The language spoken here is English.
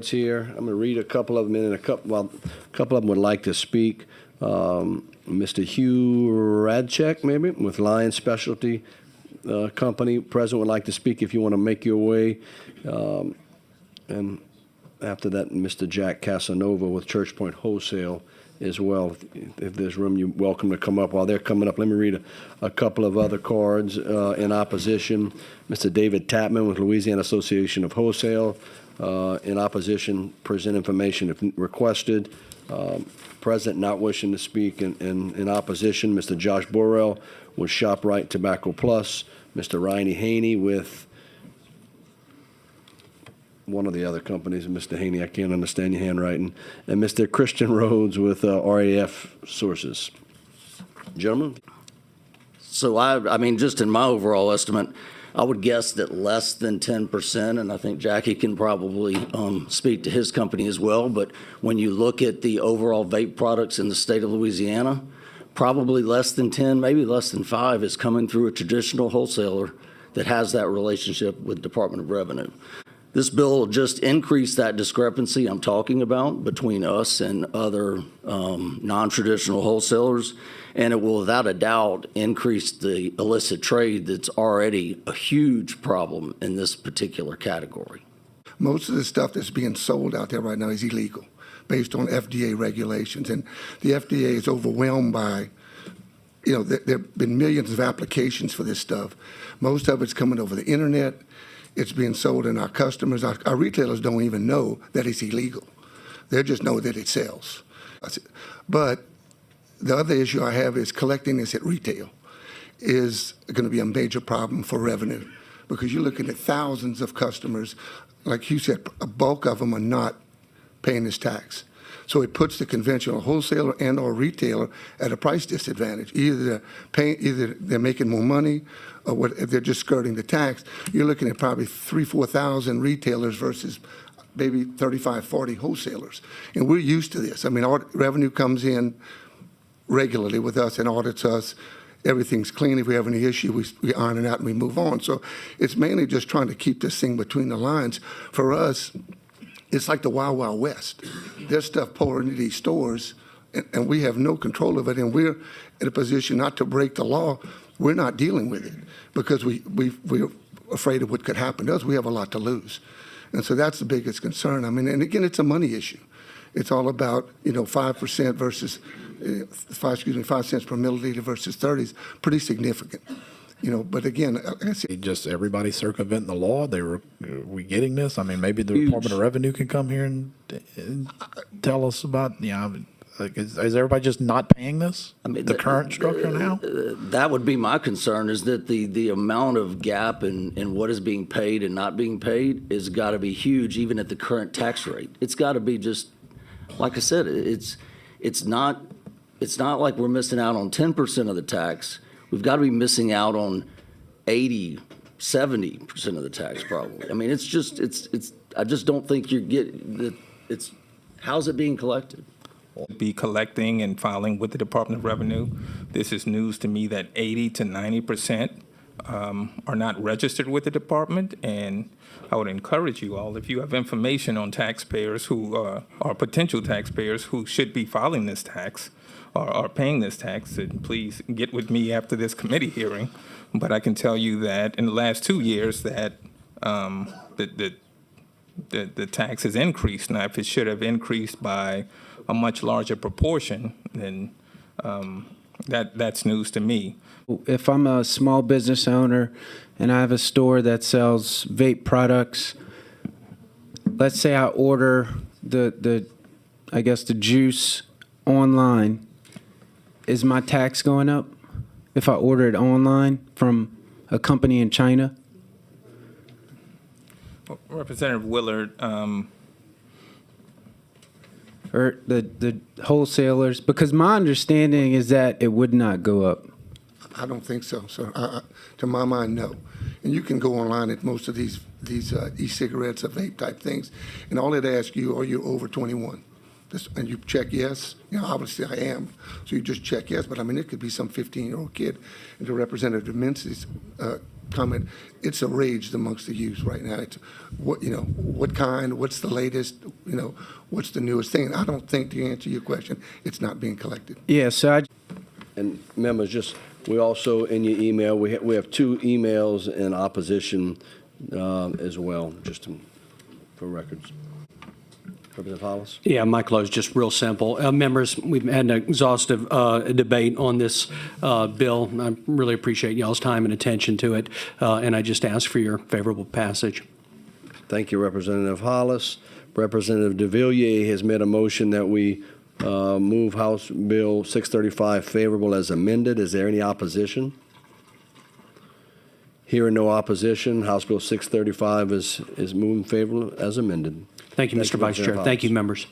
It's here. I'm going to read a couple of them, and a couple of them would like to speak. Mr. Hugh Radchek, maybe, with Lion Specialty Company. President would like to speak if you want to make your way. And after that, Mr. Jack Casanova with Church Point Wholesale as well. If there's room, you're welcome to come up. While they're coming up, let me read a couple of other cards in opposition. Mr. David Tapman with Louisiana Association of Wholesale. In opposition, present information if requested. President not wishing to speak in opposition. Mr. Josh Burrell with ShopRite Tobacco Plus. Mr. Ryan Haney with one of the other companies. Mr. Haney, I can't understand your handwriting. And Mr. Christian Rhodes with RAF Sources. Gentlemen? So I mean, just in my overall estimate, I would guess that less than 10%, and I think Jackie can probably speak to his company as well, but when you look at the overall vape products in the state of Louisiana, probably less than 10, maybe less than 5 is coming through a traditional wholesaler that has that relationship with Department of Revenue. This bill will just increase that discrepancy I'm talking about between us and other non-traditional wholesalers, and it will without a doubt increase the illicit trade that's already a huge problem in this particular category. Most of the stuff that's being sold out there right now is illegal based on FDA regulations, and the FDA is overwhelmed by, there have been millions of applications for this stuff. Most of it's coming over the internet. It's being sold, and our customers, our retailers don't even know that it's illegal. They just know that it sells. But the other issue I have is collecting this at retail is going to be a major problem for revenue, because you're looking at thousands of customers. Like you said, a bulk of them are not paying this tax. So it puts the conventional wholesaler and or retailer at a price disadvantage. Either they're making more money, or if they're just skirting the tax. You're looking at probably 4,000 retailers versus maybe 35, 40 wholesalers. And we're used to this. I mean, revenue comes in regularly with us and audits us. Everything's clean. If we have any issue, we iron it out and we move on. So it's mainly just trying to keep this thing between the lines. For us, it's like the Wild Wild West. There's stuff pouring into these stores, and we have no control of it, and we're in a position not to break the law. We're not dealing with it because we're afraid of what could happen to us. We have a lot to lose. And so that's the biggest concern. I mean, and again, it's a money issue. It's all about, 5% versus, 5 cents per milliliter versus 30 is pretty significant. But again, I see. Just everybody circumventing the law. Are we getting this? I mean, maybe the Department of Revenue can come here and tell us about, is everybody just not paying this? I mean, the current structure now? That would be my concern, is that the amount of gap in what is being paid and not being paid has got to be huge, even at the current tax rate. It's got to be just, like I said, it's not like we're missing out on 10% of the tax. We've got to be missing out on 80, 70% of the tax probably. I mean, I just don't think you're getting, how's it being collected? Be collecting and filing with the Department of Revenue. This is news to me that 80 to 90% are not registered with the department, and I would encourage you all, if you have information on taxpayers who are potential taxpayers who should be filing this tax or are paying this tax, then please get with me after this committee hearing. But I can tell you that in the last 2 years that the tax has increased. Now, if it should have increased by a much larger proportion, then that's news to me. If I'm a small business owner and I have a store that sells vape products, let's say I order the juice online, is my tax going up if I order it online from a company in China? Representative Willard, Or the wholesalers? Because my understanding is that it would not go up. I don't think so, sir. To my mind, no. And you can go online at most of these e-cigarettes or vape type things, and all it asks you, are you over 21? And you check yes. Obviously I am. So you just check yes. But I mean, it could be some 15-year-old kid. And to Representative Mincy's comment, it's a rage amongst the youth right now. It's what kind, what's the latest, what's the newest thing? And I don't think, to answer your question, it's not being collected. Yeah, so And members, we also, in your email, we have 2 emails in opposition as well, just for records. Representative Hollis? Yeah, my close, just real simple. Members, we've had an exhaustive debate on this bill. I really appreciate y'all's time and attention to it, and I just ask for your favorable passage. Thank you, Representative Hollis. Representative DeVilliers has made a motion that we move House Bill 635 favorable as amended. Is there any opposition? Hearing no opposition, House Bill 635 is moving favorable as amended. Thank you, Mr. Vice Chair. Representative Thank you, Hollis. members.